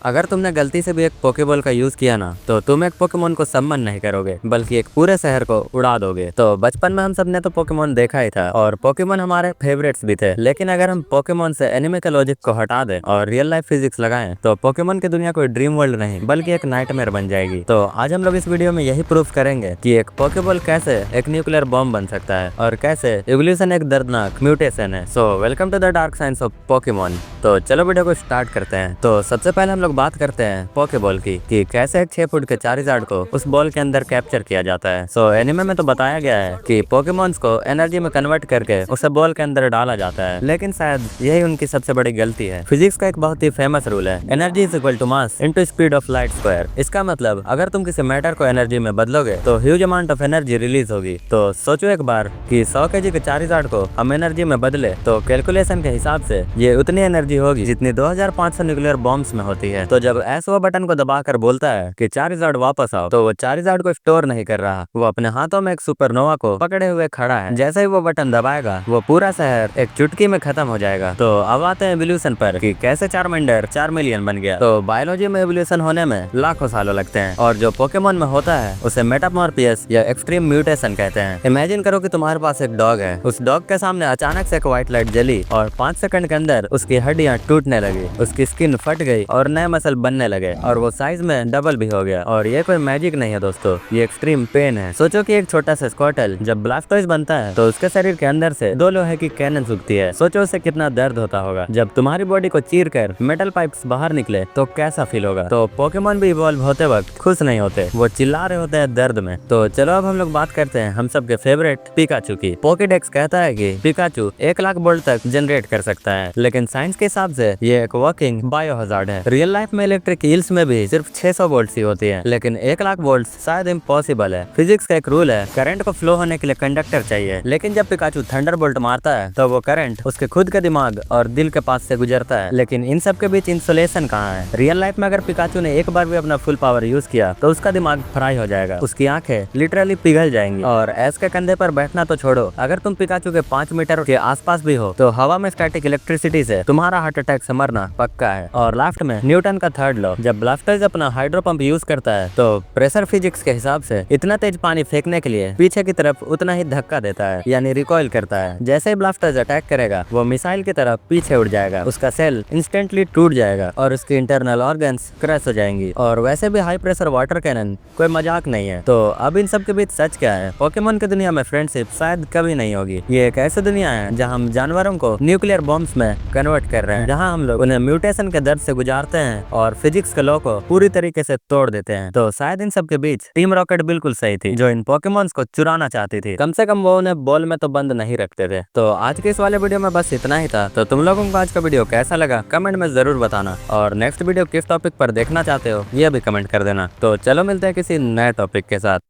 अगर तुमने गलती से भी एक पोकेबॉल का यूज किया ना तो तुम एक पोकेमोन को सम्मन नहीं करोगे बल्कि एक पूरे शहर को उड़ा दोगे। तो बचपन में हम सब ने तो पोकेमोन देखा ही था और पोकेमोन हमारे फेवरेट्स भी थे। लेकिन अगर हम पोकेमोन से एनिमे के लॉजिक को हटा दें और रियल लाइफ फिजिक्स लगाएं तो पोकेमोन की दुनिया कोई ड्रीम वर्ल्ड नहीं बल्कि एक नाइटमेयर बन जाएगी। तो आज हम लोग इस वीडियो में यही प्रूफ करेंगे कि एक पोकेबॉल कैसे एक न्यूक्लियर बॉम्ब बन सकता है और कैसे इवोल्यूशन एक दर्दनाक म्यूटेशन है। So welcome to the dark science of Pokemon. तो चलो वीडियो को स्टार्ट करते हैं। तो सबसे पहले हम लोग बात करते हैं पोकेबॉल की कि कैसे एक 6 फुट के चारिज़ार्ड को उस बॉल के अंदर कैप्चर किया जाता है। सो एनिमे में तो बताया गया है कि पोकेमॉन्स को एनर्जी में कन्वर्ट करके उसे बॉल के अंदर डाला जाता है, लेकिन शायद यही उनकी सबसे बड़ी गलती है। फिजिक्स का एक बहुत ही फेमस रूल है, energy is equal to mass into speed of light square. इसका मतलब अगर तुम किसी मैटर को एनर्जी में बदलोगे तो huge amount of energy release होगी। तो सोचो एक बार कि 100 kg के चारिज़ार्ड को हम एनर्जी में बदले तो कैलकुलेशन के हिसाब से ये उतनी एनर्जी होगी जितनी 2500 न्यूक्लियर बॉम्ब्स में होती है। तो जब एसओ बटन को दबाकर बोलता है कि चारिज़ार्ड वापस आओ तो वो चारिज़ार्ड को स्टोर नहीं कर रहा, वो अपने हाथों में एक सुपरनोवा को पकड़े हुए खड़ा है। जैसे ही वो बटन दबाएगा वो पूरा शहर एक चुटकी में खत्म हो जाएगा। तो अब आते हैं एवोल्यूशन पर कि कैसे चारमेंडर 4 मिलियन बन गया। तो बायोलॉजी में एवोल्यूशन होने में लाखों सालों लगते हैं और जो पोकेमोन में होता है उसे मेटामॉर्फियस या एक्सट्रीम म्यूटेशन कहते हैं। इमेजिन करो कि तुम्हारे पास एक डॉग है, उस डॉग के सामने अचानक से एक व्हाइट लाइट जली और 5 सेकंड के अंदर उसकी हड्डियां टूटने लगी, उसकी स्किन फट गई और नए मसल बनने लगे और वो साइज में डबल भी हो गया। और ये कोई मैजिक नहीं है दोस्तों, ये एक्सट्रीम पेन है। सोचो कि एक छोटा सा स्क्वाटल जब ब्लास्टोइज बनता है तो उसके शरीर के अंदर से 2 लोहे की कैनन सूखती है। सोचो उसे कितना दर्द होता होगा। जब तुम्हारी बॉडी को चीर कर मेटल पाइप्स बाहर निकले तो कैसा फील होगा। तो पोकेमोन भी इवॉल्व होते वक्त खुश नहीं होते, वो चिल्ला रहे होते हैं दर्द में। तो चलो अब हम लोग बात करते हैं हम सबके फेवरेट पिकाचू की। पोकेडेक्स कहता है कि पिकाचू 1 लाख वोल्ट तक जनरेट कर सकता है, लेकिन साइंस के हिसाब से ये एक वर्किंग बायो हजार्ड है। रियल लाइफ में इलेक्ट्रिक हील्स में भी सिर्फ 600 वोल्ट ही होती है, लेकिन 1 लाख वोल्ट शायद इम्पॉसिबल है। फिजिक्स का एक रूल है, करंट को फ्लो होने के लिए कंडक्टर चाहिए, लेकिन जब पिकाचू थंडरबोल्ट मारता है तो वो करंट उसके खुद के दिमाग और दिल के पास से गुजरता है। लेकिन इन सब के बीच इंसुलेशन कहाँ है। रियल लाइफ में अगर पिकाचू ने एक बार भी अपना फुल पावर यूज किया तो उसका दिमाग फ्राई हो जाएगा, उसकी आंखें लिटरली पिघल जाएंगी। और ऐस के कंधे पर बैठना तो छोड़ो, अगर तुम पिकाचू के 5 मीटर के आसपास भी हो तो हवा में स्टैटिक इलेक्ट्रिसिटी से तुम्हारा हार्ट अटैक से मरना पक्का है। और लास्ट में न्यूटन का थर्ड लॉ, जब ब्लास्टोइज अपना हाइड्रो पंप यूज करता है तो प्रेशर फिजिक्स के हिसाब से इतना तेज पानी फेंकने के लिए पीछे की तरफ उतना ही धक्का देता है, यानी रिकॉइल करता है। जैसे ही ब्लास्टोइज अटैक करेगा वो मिसाइल की तरफ पीछे उड़ जाएगा, उसका सेल इंस्टेंटली टूट जाएगा और उसकी इंटरनल ऑर्गन्स क्रैश हो जाएंगी। और वैसे भी हाई प्रेशर वाटर कैनन कोई मजाक नहीं है। तो अब इन सब के बीच सच क्या है। पोकेमोन की दुनिया में फ्रेंडशिप शायद कभी नहीं होगी। ये एक ऐसी दुनिया है जहाँ हम जानवरों को न्यूक्लियर बॉम्ब्स में कन्वर्ट कर रहे हैं, जहाँ हम लोग उन्हें म्यूटेशन के दर्द से गुजारते हैं और फिजिक्स के लॉ को पूरी तरीके से तोड़ देते हैं। तो शायद इन सब के बीच टीम रॉकेट बिल्कुल सही थी, जो इन पोकेमॉन्स को चुराना चाहती थी। कम से कम वो उन्हें बॉल में तो बंद नहीं रखते थे। तो आज के इस वाले वीडियो में बस इतना ही था। तो तुम लोगों को आज का वीडियो कैसा लगा कमेंट में जरूर बताना, और नेक्स्ट वीडियो किस टॉपिक पर देखना चाहते हो ये भी कमेंट कर देना। तो चलो मिलते हैं किसी नए टॉपिक के साथ।